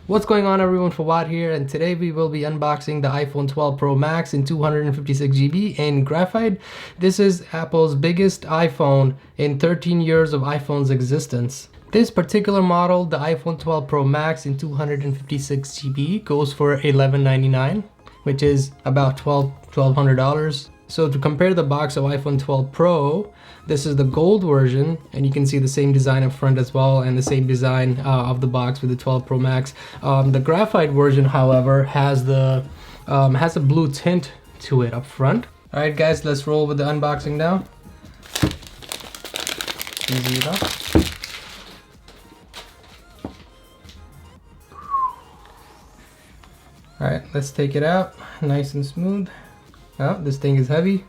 What's going on, everyone? Fawad here, and today we will be unboxing the iPhone 12 Pro Max in 256GB in graphite. This is Apple's biggest iPhone in 13 years of iPhone's existence. This particular model, the iPhone 12 Pro Max in 256GB, goes for $1199, which is about $1,200. So to compare the box of iPhone 12 Pro, this is the gold version, and you can see the same design up front as well, and the same design of the box with the 12 Pro Max. The graphite version, however, has a blue tint to it up front. All right, guys, let's roll with the unboxing now. Easy enough. All right, let's take it out, nice and smooth. Oh, this thing is heavy.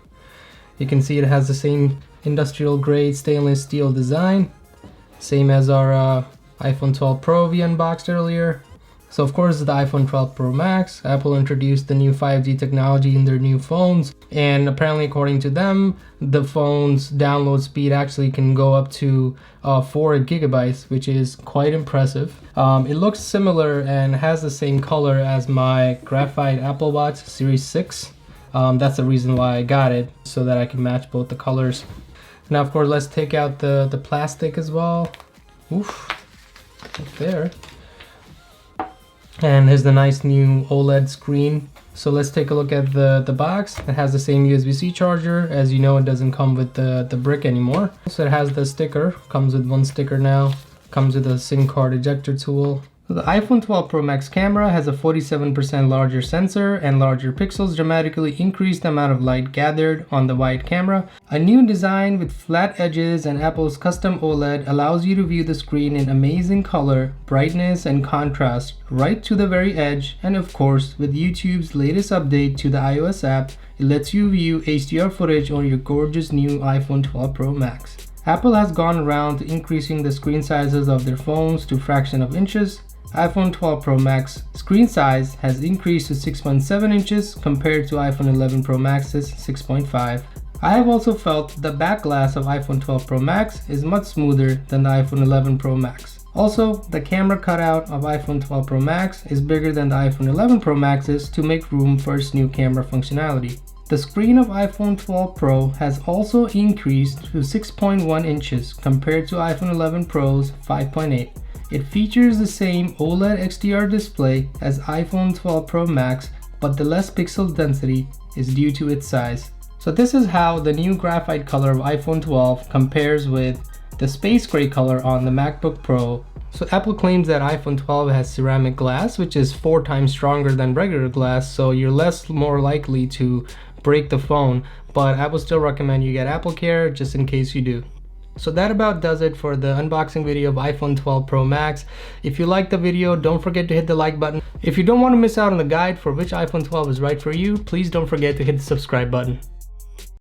You can see it has the same industrial grade stainless steel design, same as our iPhone 12 Pro we unboxed earlier. So of course, the iPhone 12 Pro Max, Apple introduced the new 5G technology in their new phones, and apparently according to them, the phone's download speed actually can go up to 4 gigabytes, which is quite impressive. It looks similar and has the same color as my graphite Apple Watch Series 6. That's the reason why I got it, so that I can match both the colors. Now, of course, let's take out the plastic as well. Oof, right there. And here's the nice new OLED screen. So let's take a look at the box. It has the same USB-C charger. As you know, it doesn't come with the brick anymore. So it has the sticker, comes with one sticker now. Comes with a SIM card ejector tool. The iPhone 12 Pro Max camera has a 47% larger sensor, and larger pixels dramatically increase the amount of light gathered on the wide camera. A new design with flat edges and Apple's custom OLED allows you to view the screen in amazing color, brightness, and contrast right to the very edge. And of course, with YouTube's latest update to the iOS app, it lets you view HDR footage on your gorgeous new iPhone 12 Pro Max. Apple has gone around to increasing the screen sizes of their phones to fraction of inches. iPhone 12 Pro Max screen size has increased to 6.7 inches compared to iPhone 11 Pro Max's 6.5. I have also felt the back glass of iPhone 12 Pro Max is much smoother than the iPhone 11 Pro Max. Also, the camera cutout of iPhone 12 Pro Max is bigger than the iPhone 11 Pro Max's to make room for its new camera functionality. The screen of iPhone 12 Pro has also increased to 6.1 inches compared to iPhone 11 Pro's 5.8. It features the same OLED XDR display as iPhone 12 Pro Max, but the less pixel density is due to its size. So this is how the new graphite color of iPhone 12 compares with the space gray color on the MacBook Pro. So Apple claims that iPhone 12 has ceramic glass, which is 4 times stronger than regular glass, so you're more likely to break the phone, but I would still recommend you get Apple Care just in case you do. So that about does it for the unboxing video of iPhone 12 Pro Max. If you liked the video, don't forget to hit the like button. If you don't want to miss out on the guide for which iPhone 12 is right for you, please don't forget to hit the subscribe button.